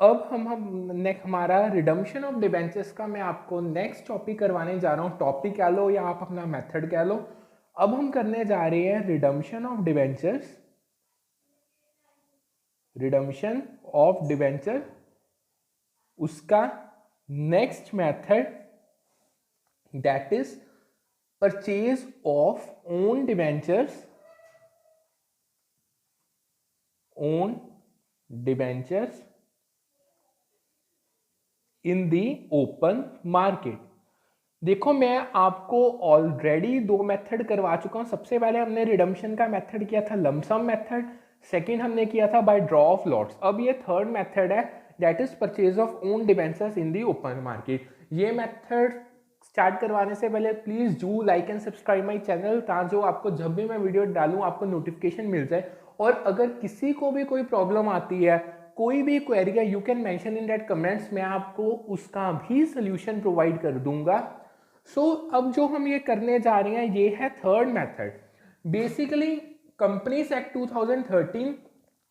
अब हम नेक्स्ट हमारा रिडम्पशन ऑफ डिबेंचर्स का मैं आपको नेक्स्ट टॉपिक करवाने जा रहा हूँ। टॉपिक कह लो या आप अपना मेथड कह लो। अब हम करने जा रहे हैं redemption of debentures, redemption of debenture, उसका next method that is purchase of own debentures, own debentures in the open market. देखो मैं आपको ऑलरेडी दो मेथड करवा चुका हूं। सबसे पहले हमने रिडम्पशन का मेथड किया था लमसम मेथड, सेकंड हमने किया था बाय ड्रॉ ऑफ लॉट्स। अब ये थर्ड मेथड है that is purchase of own debentures in the open market. ये मेथड स्टार्ट करवाने से पहले please do like and subscribe my channel, ताकि आपको जब भी मैं वीडियो डालूं आपको नोटिफिकेशन मिल जाए। और अगर किसी को भी कोई प्रॉब्लम आती है, कोई भी क्वेरी है, you can mention in that comments, मैं आपको उसका भी सोल्यूशन प्रोवाइड कर दूंगा। अब जो हम ये करने जा रहे हैं ये है third method. Basically companies act 2013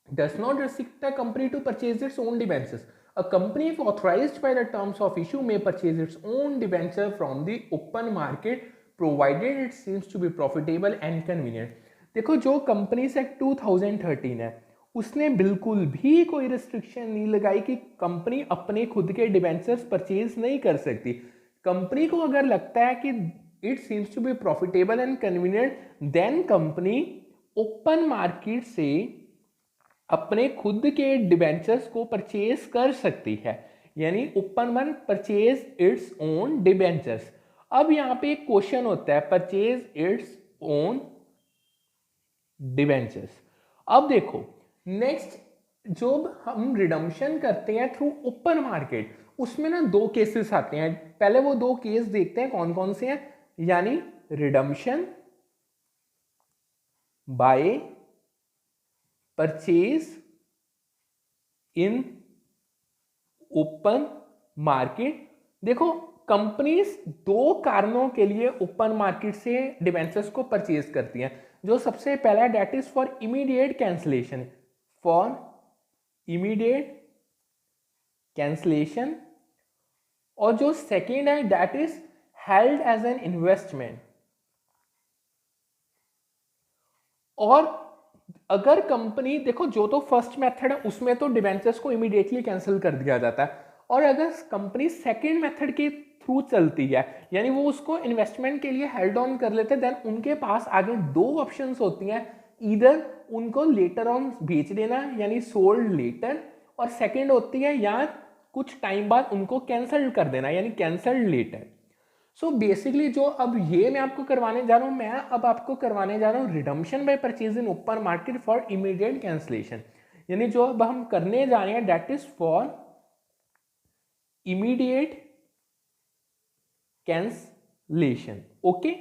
does not restrict a company to purchase its own debentures. A company, if authorized by the terms of issue, may purchase its own debenture from the open market, provided it seems to be profitable and convenient. देखो जो companies act 2013 है उसने बिल्कुल भी कोई restriction नहीं लगाई कि कंपनी अपने खुद के डिबेंचर्स परचेज नहीं कर सकती। कंपनी को अगर लगता है कि it seems to be profitable and convenient, then company open market से अपने खुद के डिबेंचर्स को परचेज कर सकती है, यानी open one purchase its own debentures. अब यहां पे एक क्वेश्चन होता है परचेज इट्स ओन डिबेंचर्स। अब देखो नेक्स्ट जो हम रिडम्पशन करते हैं थ्रू ओपन मार्केट, उसमें ना दो केसेस आते हैं। पहले वो दो केस देखते हैं कौन कौन से हैं, यानी redemption by purchase in open market. देखो कंपनीज दो कारणों के लिए ओपन मार्केट से डिबेंचर्स को परचेज करती हैं। जो सबसे पहला that is for immediate cancellation, for immediate cancellation, और जो सेकेंड है that is held as an investment. और अगर कंपनी देखो जो तो फर्स्ट मेथड है उसमें तो डिबेंचर्स को इमीडिएटली कैंसिल कर दिया जाता है, और अगर कंपनी सेकेंड मेथड के थ्रू चलती है यानी वो उसको इन्वेस्टमेंट के लिए हेल्ड ऑन कर लेते हैं, देन उनके पास आगे दो ऑप्शंस होती हैं। इधर उनको लेटर ऑन बेच देना यानी सोल्ड लेटर, और सेकेंड होती है या कुछ टाइम बाद उनको कैंसल कर देना यानी कैंसल्ड लेटर। बेसिकली जो अब ये मैं आपको करवाने जा रहा हूं, मैं अब आपको करवाने जा रहा हूं redemption by purchase in open market for immediate cancellation. यानी जो अब हम करने जा रहे हैं that is for immediate cancellation. Okay,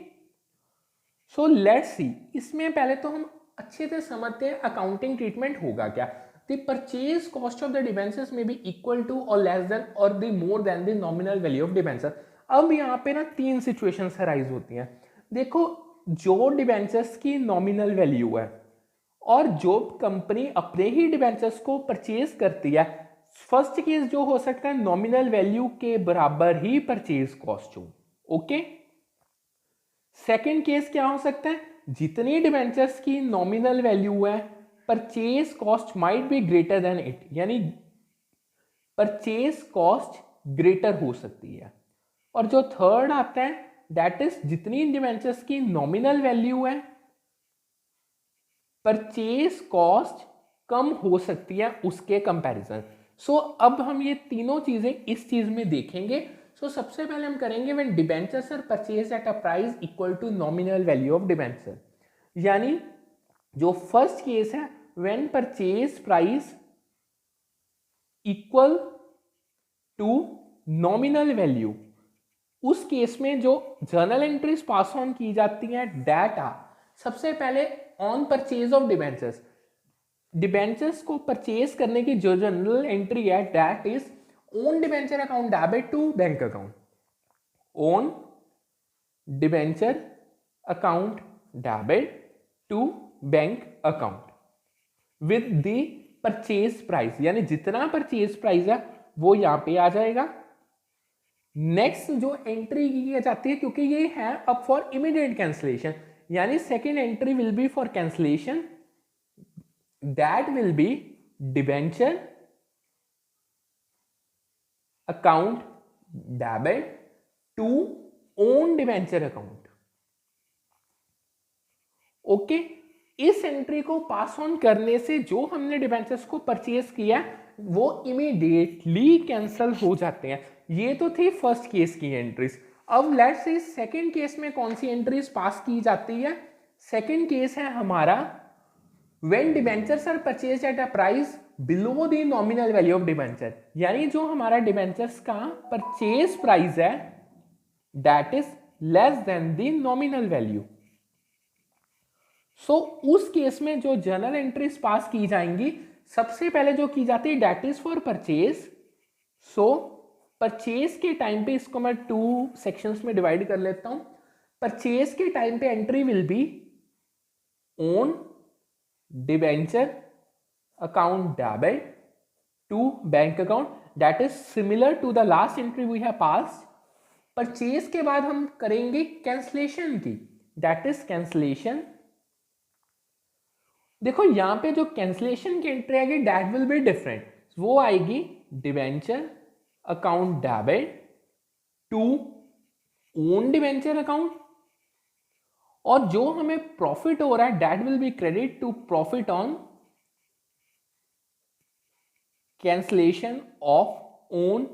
so let's सी। इसमें पहले तो हम अच्छे से समझते हैं अकाउंटिंग ट्रीटमेंट होगा क्या। The purchase cost of the debentures में बी इक्वल टू और लेस देन और the more than the nominal value of debenture. अब यहाँ पे ना तीन सिचुएशंस अराइज होती हैं। देखो जो डिबेंचर्स की नॉमिनल वैल्यू है और जो कंपनी अपने ही डिबेंचर्स को परचेज करती है, फर्स्ट केस जो हो सकता है नॉमिनल वैल्यू के बराबर ही परचेज कॉस्ट हो। ओके, सेकेंड केस क्या हो सकता है, जितनी डिबेंचर्स की नॉमिनल वैल्यू है purchase cost might be greater than it, यानी परचेज कॉस्ट ग्रेटर हो सकती है। और जो थर्ड आता है दैट इज जितनी डिबेंचर्स की नॉमिनल वैल्यू है परचेज कॉस्ट कम हो सकती है उसके कंपैरिजन। अब हम ये तीनों चीजें इस चीज में देखेंगे। सबसे पहले हम करेंगे when debentures are purchase at a price equal to nominal value of debenture, यानी जो फर्स्ट केस है when purchase price equal to nominal value, उस केस में जो जर्नल एंट्रीज पास ऑन की जाती हैं डाटा सबसे पहले on purchase of debentures, debentures को परचेज करने की जो जर्नल एंट्री है that is own debenture account debit to bank account, own debenture account debit to bank account with the purchase price, यानी जितना परचेज प्राइस है वो यहां पे आ जाएगा। नेक्स्ट जो एंट्री की जाती है, क्योंकि ये है अब फॉर इमीडिएट कैंसिलेशन, यानी second entry will be for cancellation, that will be debenture account debit to own debenture account. Okay, इस एंट्री को पास ऑन करने से जो हमने डिबेंचर्स को परचेज किया वो इमीडिएटली कैंसल हो जाते हैं। ये तो थी फर्स्ट केस की एंट्रीज। अब लेट्स से सेकंड केस में कौन सी एंट्रीज पास की जाती है। सेकंड केस है हमारा when debentures are purchased at a price below the nominal value of debenture, यानी जो हमारा डिबेंचर्स का परचेज प्राइस है that is less than the nominal value. So उस केस में जो जर्नल एंट्रीज पास की जाएंगी, सबसे पहले जो की जाती है that is for purchase. So purchase के टाइम पे, इसको मैं 2 सेक्शंस में डिवाइड कर लेता हूं। परचेज के टाइम पे entry will be own debenture account debit to bank account, that is similar to the last entry we have pass. Purchase के बाद हम करेंगे कैंसलेशन की, दैट इज कैंसलेशन। देखो यहां पे जो कैंसलेशन की एंट्री आएगी दैट विल बी डिफरेंट, वो आएगी debenture account debit to own debenture account, और जो हमें प्रॉफिट हो रहा है that will be credit to profit on cancellation of own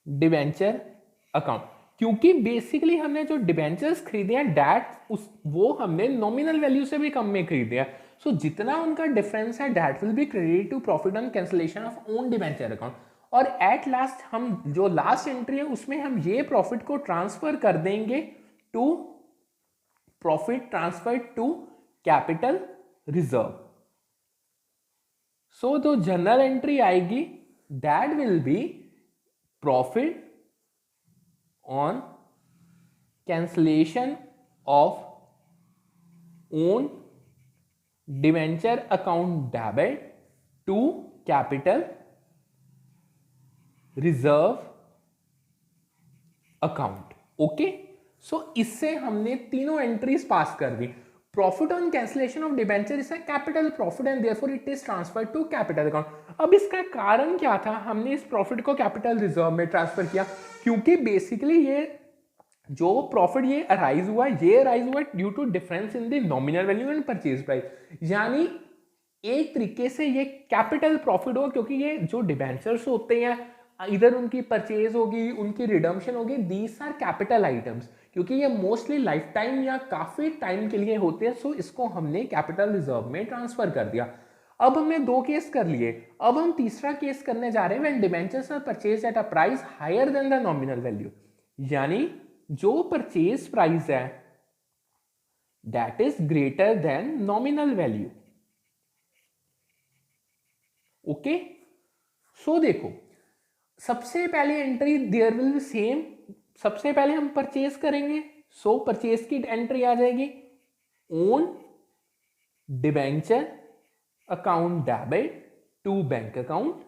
debenture account. क्योंकि बेसिकली हमने जो डिबेंचर्स खरीदे हैं दैट वो हमने नॉमिनल वैल्यू से भी कम में खरीदे हैं। सो जितना उनका डिफरेंस है that will be credit to profit on cancellation of own debenture account. और एट लास्ट हम जो लास्ट एंट्री है उसमें हम ये प्रॉफिट को ट्रांसफर कर देंगे to profit transfer to capital reserve. So जो जनरल एंट्री आएगी that will be profit on cancellation of own debenture account debit to capital reserve account। Okay, so इससे हमने तीनों एंट्रीज पास कर दी। Profit on cancellation of debenture is a capital profit and therefore it is transferred to capital account. अब इसका कारण क्या था, हमने इस प्रॉफिट को कैपिटल रिजर्व में ट्रांसफर किया, क्योंकि बेसिकली ये जो प्रॉफिट ये अराइज हुआ due to difference in the nominal value and purchase price, यानी एक तरीके से ये कैपिटल प्रॉफिट हो, क्योंकि ये जो डिबेंचर्स होते हैं इधर उनकी परचेज होगी, उनकी रिडम्पशन होगी, दीज आर कैपिटल आइटम्स, क्योंकि ये मोस्टली लाइफ टाइम या काफी टाइम के लिए होते हैं। सो इसको हमने कैपिटल रिजर्व में ट्रांसफर कर दिया। अब हमने 2 केस कर लिए, अब हम तीसरा केस करने जा रहे हैं when debentures are purchased at a price higher than the nominal value, यानी जो परचेज प्राइस है that is greater than nominal value. Okay, so देखो सबसे पहली entry there will be same, सबसे पहले हम परचेज करेंगे। सो परचेज की एंट्री आ जाएगी own debenture account debit to bank account.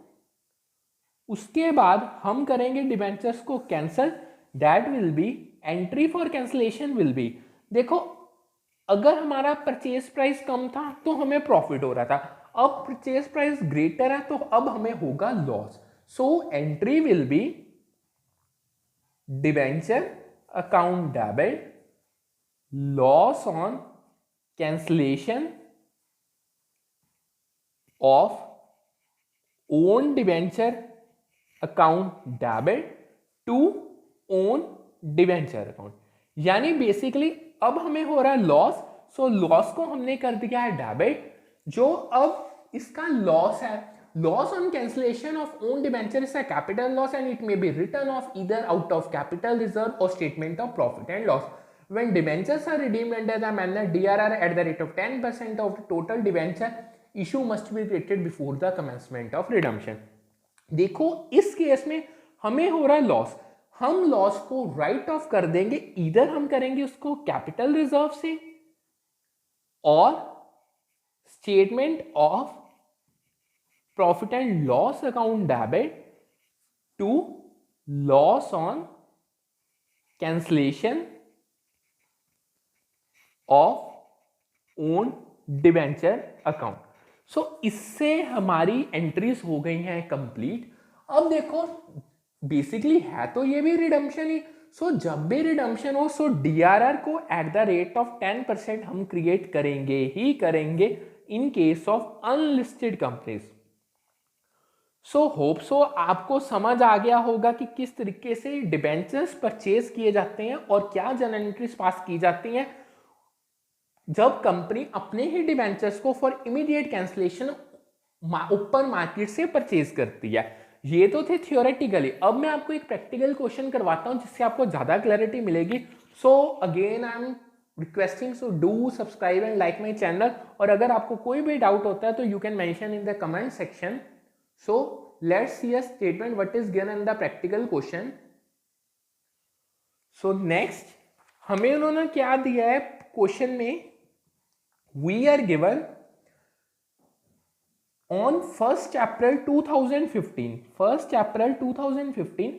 उसके बाद हम करेंगे डिबेंचर्स को cancel, that will be entry for cancellation will be, देखो अगर हमारा परचेज प्राइस कम था तो हमें प्रॉफिट हो रहा था, अब परचेज प्राइस ग्रेटर है तो अब हमें होगा loss. So entry will be debenture account debit loss on cancellation of own debenture account debit to own debenture account, यानी बेसिकली अब हमें हो रहा है लॉस। सो लॉस को हमने कर दिया है डेबिट, जो अब इसका लॉस है, loss on cancellation of own debenture is a capital loss and it may be written off either out of capital reserve or statement of profit and loss. When debentures are redeemed under the manner DRR at the rate of 10% of the total debenture issue must be created before the commencement of redemption। देखो इस case में हमें हो रहा है loss, हम loss को right off कर देंगे, इधर हम करेंगे उसको कैपिटल रिजर्व से और statement of profit and loss account debit to loss on cancellation of own debenture account. So इससे हमारी एंट्रीज हो गई हैं कंप्लीट। अब देखो बेसिकली है तो ये भी रिडम्पशन ही। सो जब भी रिडम्पशन हो सो डीआरआर को एट द रेट ऑफ 10% हम क्रिएट करेंगे ही करेंगे in case of unlisted companies. So hope so आपको समझ आ गया होगा कि किस तरीके से डिबेंचर्स परचेज किए जाते हैं और क्या जर्नल एंट्रीज पास की जाती हैं जब कंपनी अपने ही डिबेंचर्स को for immediate cancellation open market से परचेज करती है। ये तो थे थियोरेटिकली। अब मैं आपको एक प्रैक्टिकल क्वेश्चन करवाता हूं जिससे आपको ज्यादा क्लैरिटी मिलेगी। So again I am requesting so do subscribe and like my channel. और अगर आपको कोई भी डाउट होता है तो you can mention in the comment section. So let's see a statement what is given in the practical question. So next हमें उन्होंने क्या दिया है क्वेश्चन में, we are given on 1st April 2015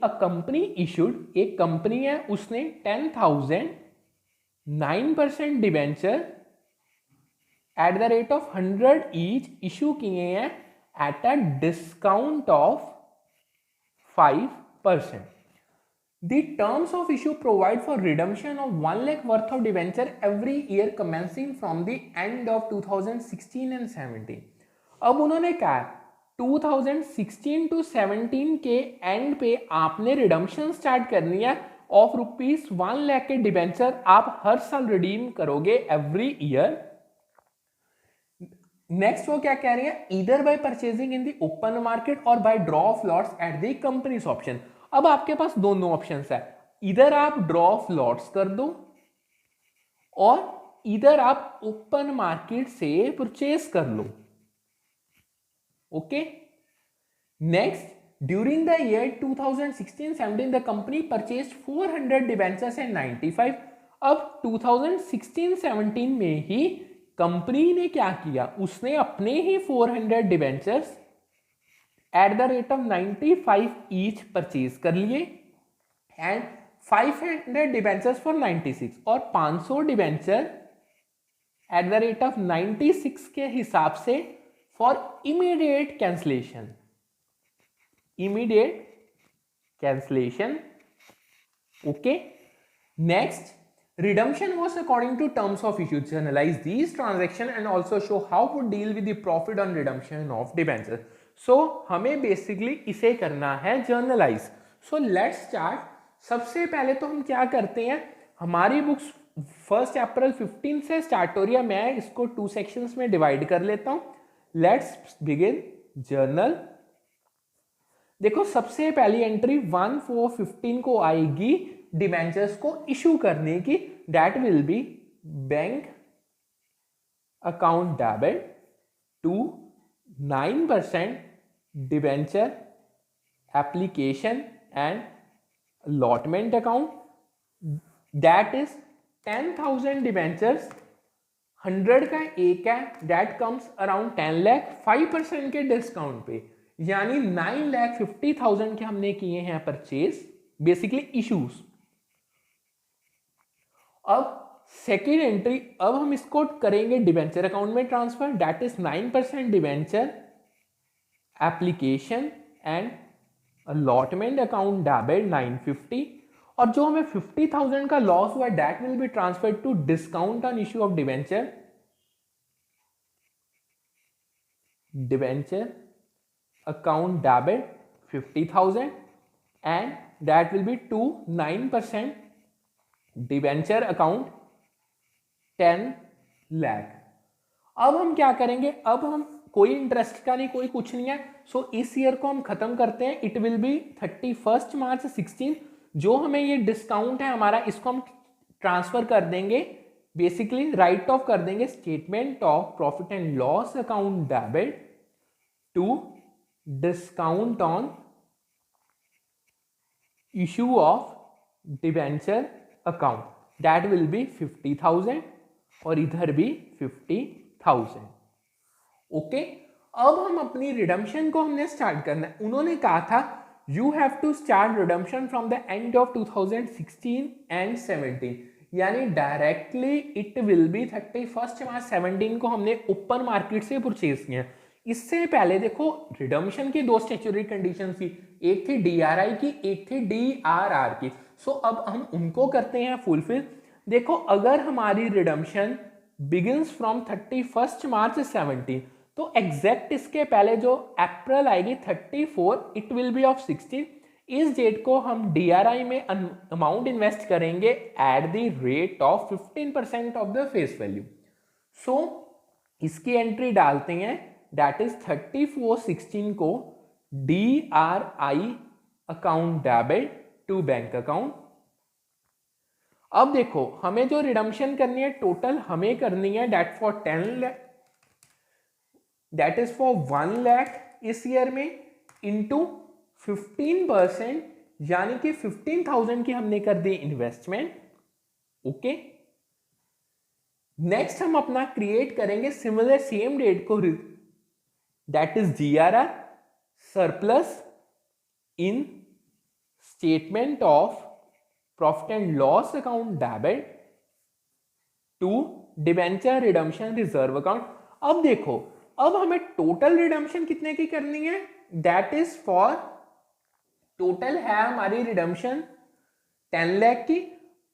a company issued, एक कंपनी है उसने 10,000 9% debenture eight the rate of 100 each issue किए हैं at a discount of 5%. The terms of issue provide for redemption of 1 lakh worth of debenture every year commencing from the end of 2016 and 17. अब उन्होंने कहा 2016 to 17 के and पे आपने redemption start करनी है ऑफ ₹1 लाख के डिबेंचर आप हर साल रिडीम करोगे एवरी ईयर। नेक्स्ट वो क्या कह रही है, either by purchasing in the open market or by draw of lots at the company's option. अब आपके पास दोनों ऑप्शंस है, इधर आप ड्रॉ ऑफ लॉट्स कर दो और इधर आप ओपन मार्केट से परचेज कर लो। Okay. Next, during the year 2016-17, the company purchased 400 debentures and 95. अब 2016-17 में ही कंपनी ने क्या किया, उसने अपने ही 400 debentures eight the rate of 95 each purchase कर लिए एंड 500 डिबेंचर्स फॉर 96 और 500 debenture eight the rate of 96 के हिसाब से for immediate cancellation. Okay. Next, redemption was according to terms of issue. Journalize these transactions and also show how to deal with the profit on redemption of debentures. So हमें basically इसे करना है journalize. So let's start. सबसे पहले तो हम क्या करते हैं, हमारी बुक्स 1 अप्रैल 15 से स्टार्ट हो रही है। मैं इसको 2 सेक्शंस में डिवाइड कर लेता हूं। Let's begin journal. देखो सबसे पहली एंट्री 1/4/15 को आएगी डिबेंचर्स को इशू करने की, that will be bank account debit to 9% debenture application and allotment account, that is 10,000 debentures, 100 का एक है, दैट कम्स अराउंड 10 लाख 5% के डिस्काउंट पे, यानी 9,50,000 के हमने किए हैं परचेज, बेसिकली इश्यूज। अब सेकेंड एंट्री, अब हम इसको करेंगे डिबेंचर अकाउंट में transfer, that is 9% debenture application and allotment account debit 950, और जो हमें 50,000 का लॉस हुआ that will be transferred to discount on issue of debenture account debit 50,000 and that will be to 9% debenture account 10 lakh. अब हम क्या करेंगे, अब हम कोई इंटरेस्ट का नहीं, कोई कुछ नहीं है, सो इस ईयर को हम खत्म करते हैं। इट विल बी 31 मार्च 16। जो हमें ये डिस्काउंट है हमारा, इसको हम ट्रांसफर कर देंगे, बेसिकली राइट ऑफ कर देंगे statement of profit and loss account debit to discount on issue of debenture account, that will be 50,000 और इधर भी 50,000। ओके। अब हम अपनी रिडम्पशन को हमने स्टार्ट करना है। उन्होंने कहा था you have to start redemption from the end of 2016 and 17, यानी directly it will be 31 March 17 को हमने ओपन मार्केट से परचेज किया। इससे पहले देखो रिडम्पशन की दो स्टैट्यूटरी कंडीशन थी, एक थी डीआरआई की, एक थी डीआरआर की। सो अब हम उनको करते हैं फुलफिल। देखो अगर हमारी रिडम्पशन बिगिंस फ्रॉम 31 मार्च 17, तो एग्जैक्ट इसके पहले जो अप्रैल आएगी 34, इट विल बी ऑफ 16। इस डेट को हम डीआरआई में अमाउंट इन्वेस्ट करेंगे at the rate of 15% of the face value. So इसकी एंट्री डालते हैं, दैट इज 34/16 को DRI account debit to bank account. अब देखो हमें जो रिडम्पशन करनी है टोटल हमें करनी है that for 10 lakh, that is for 1 lakh इस ईयर में इंटू 15%, यानी कि 15,000 की हमने कर दी इन्वेस्टमेंट। ओके, नेक्स्ट हम अपना क्रिएट करेंगे सिमिलर सेम डेट को, that is DRR surplus in statement of profit and loss account debit to debenture redemption reserve account. अब देखो अब हमें टोटल रिडम्पशन कितने की करनी है, दैट इज फॉर टोटल है हमारी रिडम्पशन 10 लाख की।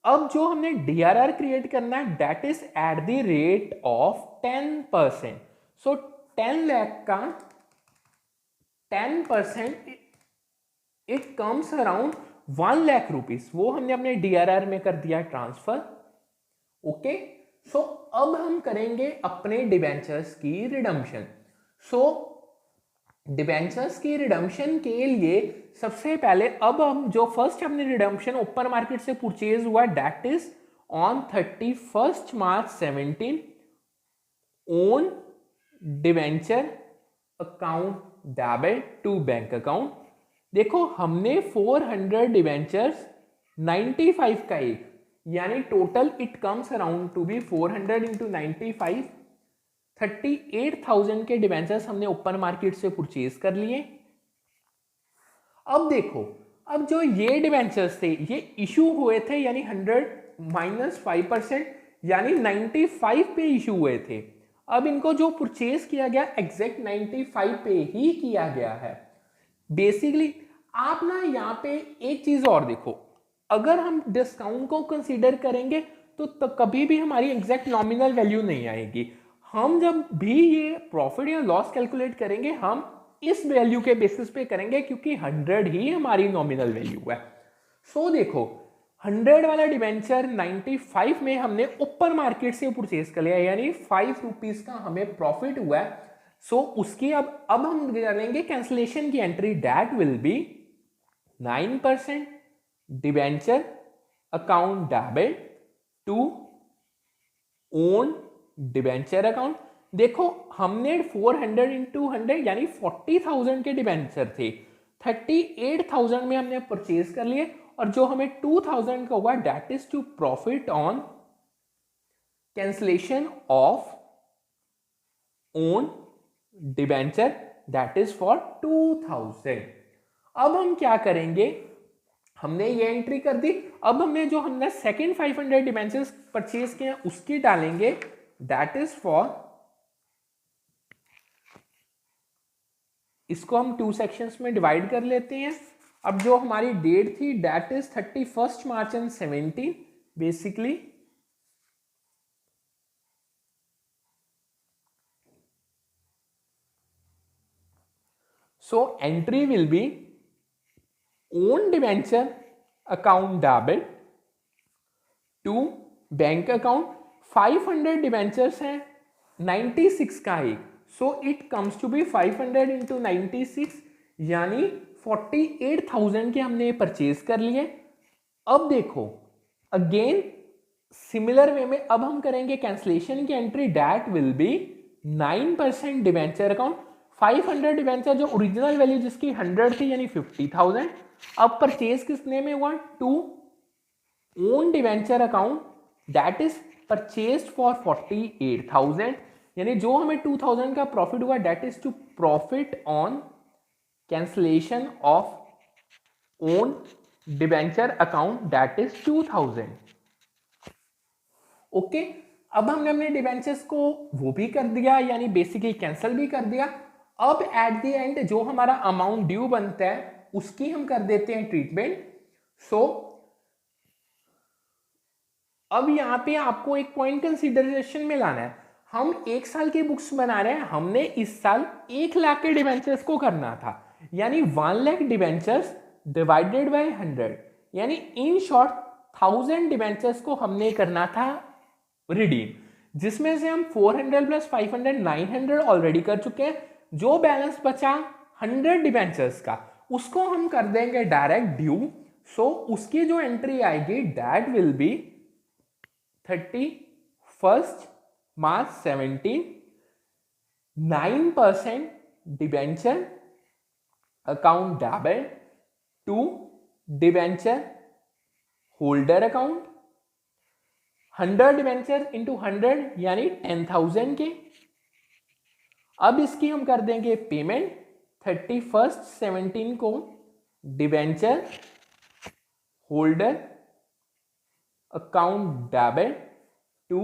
अब जो हमने डीआरआर क्रिएट करना है that is eight the rate of 10%। सो 10 लाख का 10% it comes around 1 lakh rupees, वो हमने अपने डीआरआर में कर दिया ट्रांसफर। ओके, सो अब हम करेंगे अपने डिबेंचर्स की रिडम्पशन। सो डिबेंचर्स की रिडम्पशन के लिए सबसे पहले अब हम जो फर्स्ट हमने रिडम्पशन ओपन मार्केट से परचेज हुआ that is on 31 March 17 own debenture account debit to bank account. देखो हमने 400 डिबेंचर्स 95 का एक, यानी total it comes around to be 400 into 95, 38,000 के डिबेंचर्स हमने ओपन मार्केट से परचेज कर लिए। अब देखो अब जो ये डिबेंचर्स थे ये इशू हुए थे, यानी 100 - 5%, यानी 95 पे इशू हुए थे। अब इनको जो परचेज किया गया एग्जैक्ट 95 पे ही किया गया है। बेसिकली आप ना यहाँ पे एक चीज और देखो, अगर हम डिस्काउंट को कंसीडर करेंगे तो कभी भी हमारी एग्जैक्ट नॉमिनल वैल्यू नहीं आएगी। हम जब भी ये प्रॉफिट या लॉस कैलकुलेट करेंगे हम इस वैल्यू के बेसिस पे करेंगे, क्योंकि 100 ही हमारी नॉमिनल वैल्यू है। सो देखो 100 वाला डिबेंचर 95 में हमने ओपन मार्केट से परचेज कर लिया, यानी 5 रुपीज का हमें प्रॉफिट हुआ है। सो उसकी अब हम करेंगे कैंसिलेशन की entry, that will be 9% debenture account debit to own debenture account. देखो हमने 400 इंटू 100 यानी 40,000 के डिबेंचर थे, 38,000 में हमने परचेज कर लिए, और जो हमें 2,000 का हुआ that is to profit on cancellation of own debenture, that is for 2,000। अब हम क्या करेंगे, हमने ये एंट्री कर दी। अब हमने सेकंड 500 डिबेंचर्स परचेज किए उसकी डालेंगे, दैट इज फॉर, इसको हम 2 सेक्शंस में डिवाइड कर लेते हैं। अब जो हमारी डेट थी that is 31 March and 17 basically. So entry will be own debenture account debit to bank account. 500 debentures हैं 96 का एक, so it comes to be 500 into 96, यानी 48,000 के हमने परचेज कर लिए। अब देखो अगेन सिमिलर वे में अब हम करेंगे कैंसिलेशन की entry, that will be 9% debenture account. 500 debenture जो ओरिजिनल वैल्यू जिसकी 100 थी यानी 50,000, अब परचेज किसने में हुआ, to own debenture account that is purchase for 48,000, यानी जो हमें 2000 का प्रॉफिट हुआ that is to profit on cancellation of own debenture account that is 2000। Okay, अब हमने अपने डिबेंचर्स को वो भी कर दिया, यानी बेसिकली कैंसिल भी कर दिया। अब एट द एंड जो हमारा अमाउंट ड्यू बनता है उसकी हम कर देते हैं ट्रीटमेंट। सो अब यहां पे आपको एक पॉइंट कंसीडरेशन में लाना है, हम 1 साल की बुक्स बना रहे हैं, हमने इस साल 1 लाख के डिबेंचर्स को करना था, यानी 1 लाख डिबेंचर्स डिवाइडेड बाय 100, यानी इन शॉर्ट 1000 डिबेंचर्स को हमने करना था रिडीम, जिसमें से हम 400 प्लस 500 900 ऑलरेडी कर चुके हैं। जो बैलेंस बचा 100 डिबेंचर्स का उसको हम कर देंगे डायरेक्ट ड्यू। सो उसकी जो एंट्री आएगी that will be 31 March 17, 9% debenture account debit to debenture holder account, 100 debenture into 100 यानी 10,000 के। अब इसकी हम कर देंगे पेमेंट 31/17 को debenture holder account debit to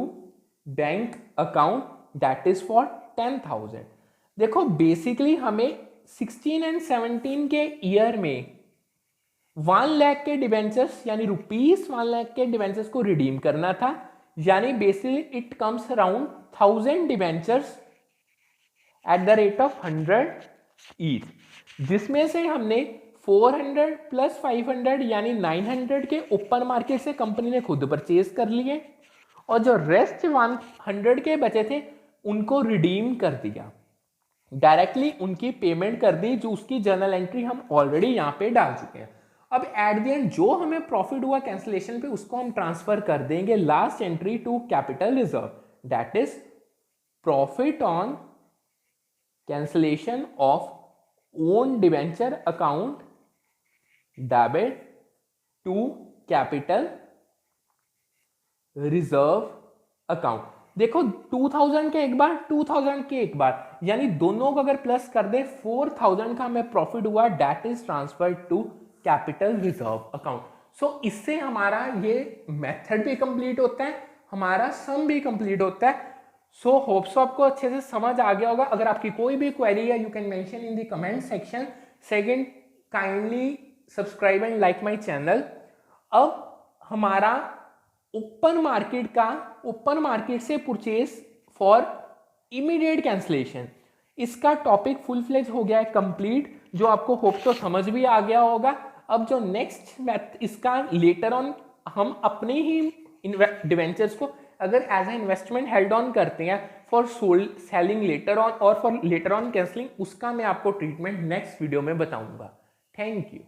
bank account that is for 10,000। देखो बेसिकली हमें 16 एंड 17 के ईयर में 1 लाख के डिबेंचर्स यानी रुपीस 1 लाख के डिबेंचर्स को रिडीम करना था, यानी basically it comes around 1000 debentures eight the rate of 100 each, जिसमें से हमने 400 प्लस 500 यानी 900 के ओपन मार्केट से कंपनी ने खुद परचेज कर लिए, और जो रेस्ट 100 के बचे थे उनको रिडीम कर दिया, डायरेक्टली उनकी पेमेंट कर दी, जो उसकी जर्नल एंट्री हम ऑलरेडी यहां पे डाल चुके हैं। अब एट द एंड जो हमें प्रॉफिट हुआ कैंसिलेशन पे उसको हम ट्रांसफर कर देंगे last entry to capital reserve, that is profit on cancellation of own debenture account debit to capital reserve account. देखो 2000 के एक बार 2000 के एक बार, यानी दोनों को अगर प्लस कर दे 4000 का हमें प्रॉफिट हुआ that is transferred to capital reserve account. So इससे हमारा ये मेथड भी कंप्लीट होता है, हमारा सम भी कंप्लीट होता है। सो होप्स आपको अच्छे से समझ आ गया होगा। अगर आपकी कोई भी क्वेरी है you can mention in the comment section. Second, kindly subscribe and like my channel. अब हमारा ओपन मार्केट से परचेज फॉर इमीडिएट कैंसलेशन, इसका टॉपिक फुल फ्लेज हो गया है कंप्लीट, जो आपको होप तो समझ भी आ गया होगा। अब जो नेक्स्ट मैथ इसका लेटर ऑन हम अपने ही डिवेंचर्स को अगर as a investment held on करते हैं फॉर सेलिंग लेटर ऑन और फॉर लेटर ऑन कैंसलिंग, उसका मैं आपको ट्रीटमेंट नेक्स्ट वीडियो में बताऊंगा। Thank you.